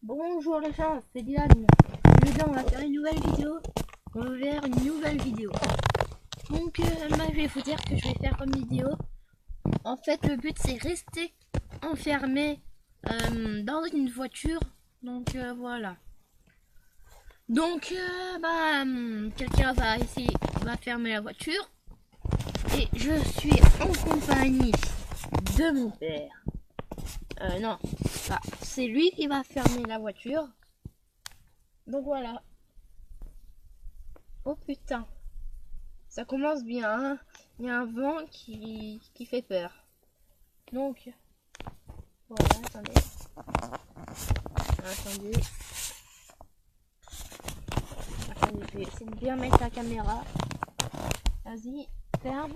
Bonjour les gens, c'est Dylan. Aujourd'hui on va faire une nouvelle vidéo. Donc je vais vous dire que je vais faire comme vidéo. En fait le but c'est rester enfermé dans une voiture. Donc voilà. Donc quelqu'un va fermer la voiture. Et je suis en compagnie de mon père. Non, c'est lui qui va fermer la voiture. Donc voilà. Oh putain, ça commence bien, hein. Il y a un vent qui fait peur. Donc voilà, attendez, je vais essayer de bien mettre la caméra. Vas-y, ferme.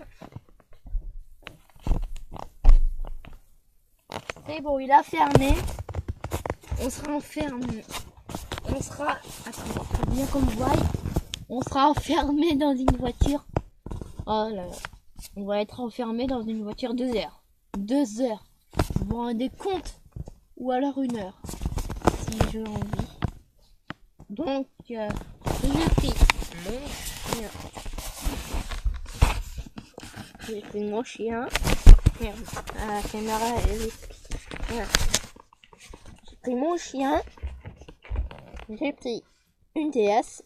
C'est bon, il a fermé. On sera enfermé. Attendez, bien comme vous voyez, on sera enfermé dans une voiture. Oh là là. On va être enfermé dans une voiture 2 heures. 2 heures. Vous vous rendez compte? Ou alors 1 heure. Si j'ai envie. Donc, j'ai pris mon chien. J'ai pris mon chien. Merde. La caméra, voilà. J'ai pris mon chien. J'ai pris une DS.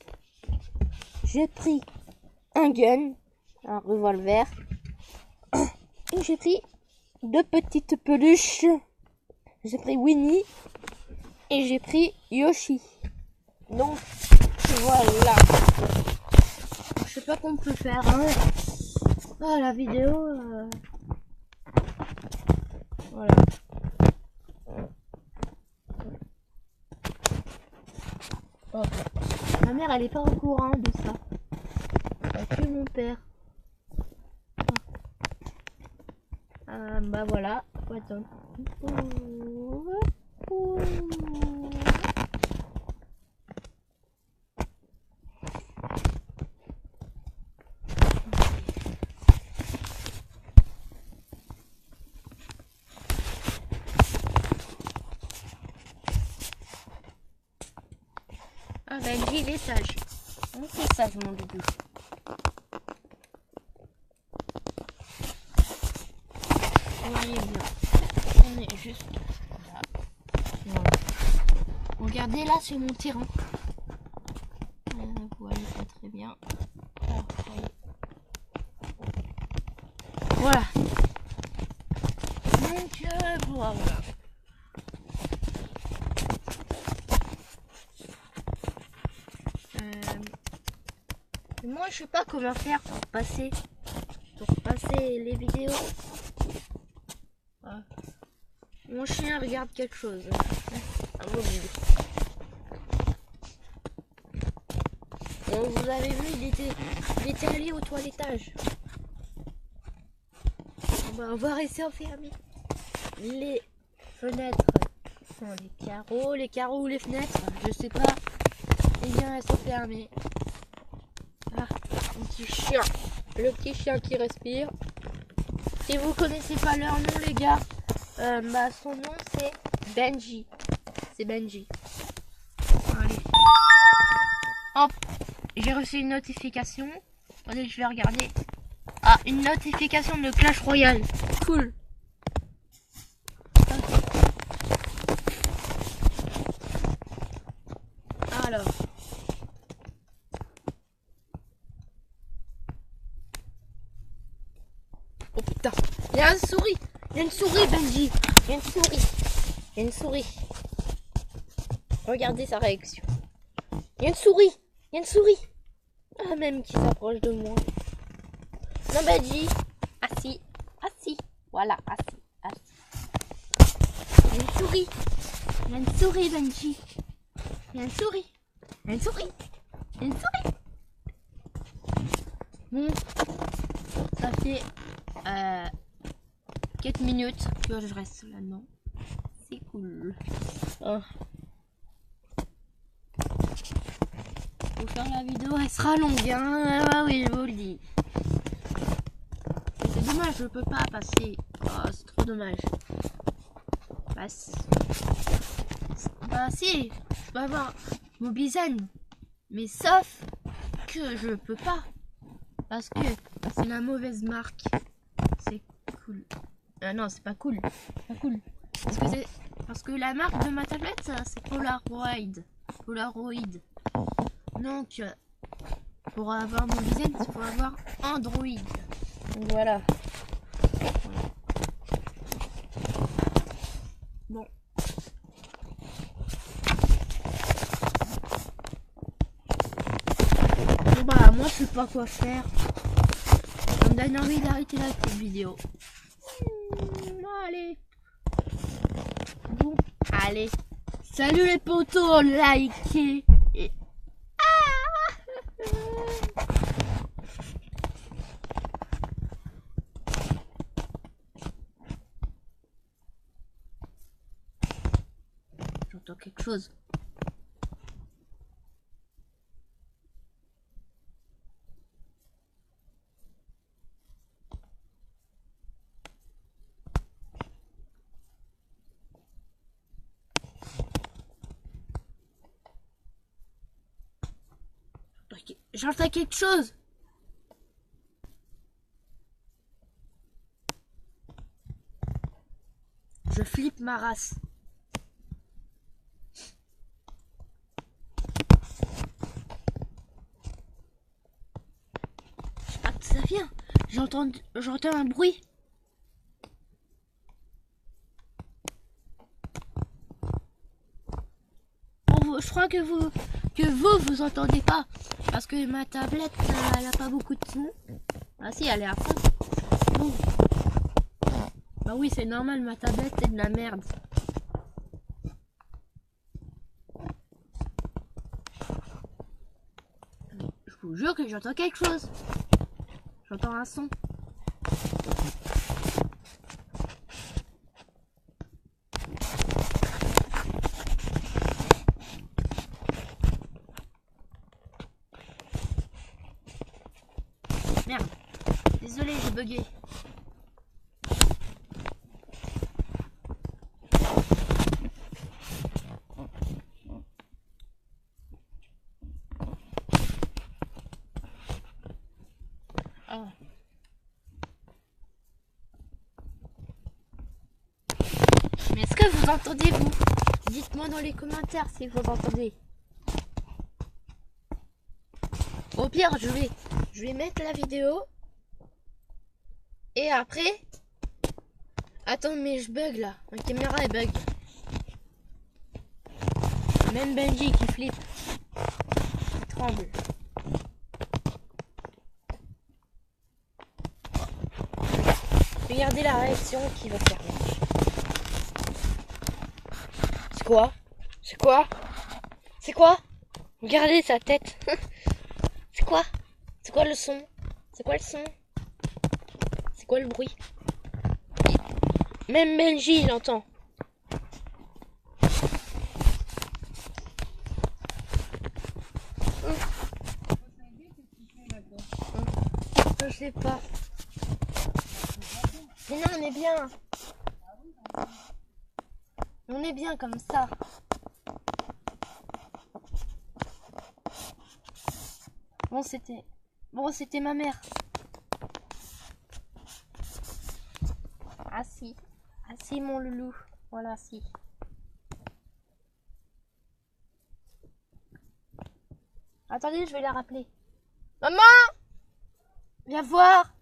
J'ai pris un gun. Un revolver. Et j'ai pris 2 petites peluches. J'ai pris Winnie. Et j'ai pris Yoshi. Donc, voilà. Je sais pas qu'on peut faire. Hein. Ah, la vidéo. Voilà. Oh. Ma mère, elle est pas au courant de ça. Que mon père. Bah voilà. Faut attendre. Ah ben lui il est sage. On est sage mon doudou. Voyez bien. On est juste là. Voilà. Regardez là c'est mon terrain. Vous voyez pas très bien. Voilà. Donc voilà. Moi je sais pas comment faire pour passer les vidéos. Ah. Mon chien regarde quelque chose. Un mobile. Bon, vous avez vu, il était allé au toilettage. On va rester enfermé. Les fenêtres sont les carreaux ou les fenêtres, je sais pas. Eh bien, elles sont fermées. Ah, mon petit chien. Le petit chien qui respire. Si vous connaissez pas leur nom, les gars, son nom c'est Benji. C'est Benji. Allez. Hop, j'ai reçu une notification. Attendez, je vais regarder. Ah, une notification de Clash Royale. Cool. Alors. Oh putain, il y a une souris. Il y a une souris, Benji. Il y a une souris. Il y a une souris. Regardez sa réaction. Il y a une souris. Il y a une souris. Ah, même qui s'approche de moi. Non, Benji. Assis. Assis. Voilà, assis. Assis. Il y a une souris. Il y a une souris, Benji. Il y a une souris. Il y a une souris. Il y a une souris. Bon. Ça fait 4 minutes que je reste là-dedans. C'est cool. Oh. Pour faire la vidéo, elle sera longue. Hein, ah oui, je vous le dis. C'est dommage, je peux pas passer. Oh, c'est trop dommage. Passe. Bah si, je peux avoir Mobizen. Mais sauf que je peux pas. Parce que c'est la mauvaise marque. C'est cool. Non, c'est pas cool. Pas cool. Parce que la marque de ma tablette, c'est Polaroid. Polaroid. Donc, pour avoir Mobizen, il faut avoir Android. Donc voilà. Bon. Bon bah, moi je sais pas quoi faire. Ça me donne envie d'arrêter la petite vidéo. Allez. Bon, allez. Salut les potos, likez. Et... J'entends quelque chose. J'entends quelque chose. Je flippe ma race. Je sais pas d'où ça vient. J'entends un bruit. Bon, je crois que vous entendez pas. Parce que ma tablette, elle a pas beaucoup de son. Ah si, elle est à fond. Bon. Bah oui, c'est normal, ma tablette, c'est de la merde. Je vous jure que j'entends quelque chose. J'entends un son. Merde. Désolé, j'ai bugué. Oh. Mais est-ce que vous entendez, vous? Dites-moi dans les commentaires si vous entendez. Au pire, je vais mettre la vidéo. Et après... Attends, mais je bug là. Ma caméra elle bug. Même Benji qui flippe. Il tremble. Regardez la réaction qu'il va faire. C'est quoi? C'est quoi? C'est quoi? Regardez sa tête. C'est quoi? C'est quoi le son? C'est quoi le son? C'est quoi le bruit? Même Benji il entend. Je sais pas. Mais non, on est bien. On est bien comme ça. Bon, c'était ma mère. Ah si. Ah si, mon loulou. Voilà, si. Attendez, je vais la rappeler. Maman! Viens voir!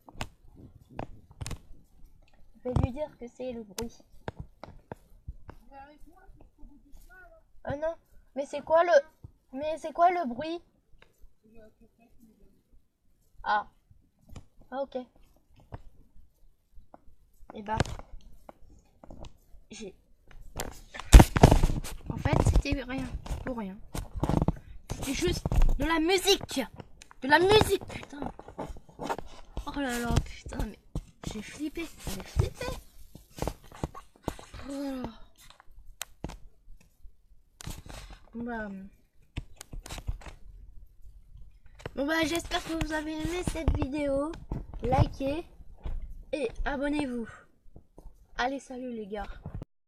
Je vais lui dire que c'est le bruit. Ah non, mais c'est quoi le bruit? Ah. Ah ok. Et bah. En fait, c'était rien. Pour rien. C'était juste de la musique. De la musique, putain. Oh là là, putain, mais j'ai flippé. J'ai flippé. Oh. Bon bah j'espère que vous avez aimé cette vidéo. Likez et abonnez-vous. Allez, salut les gars.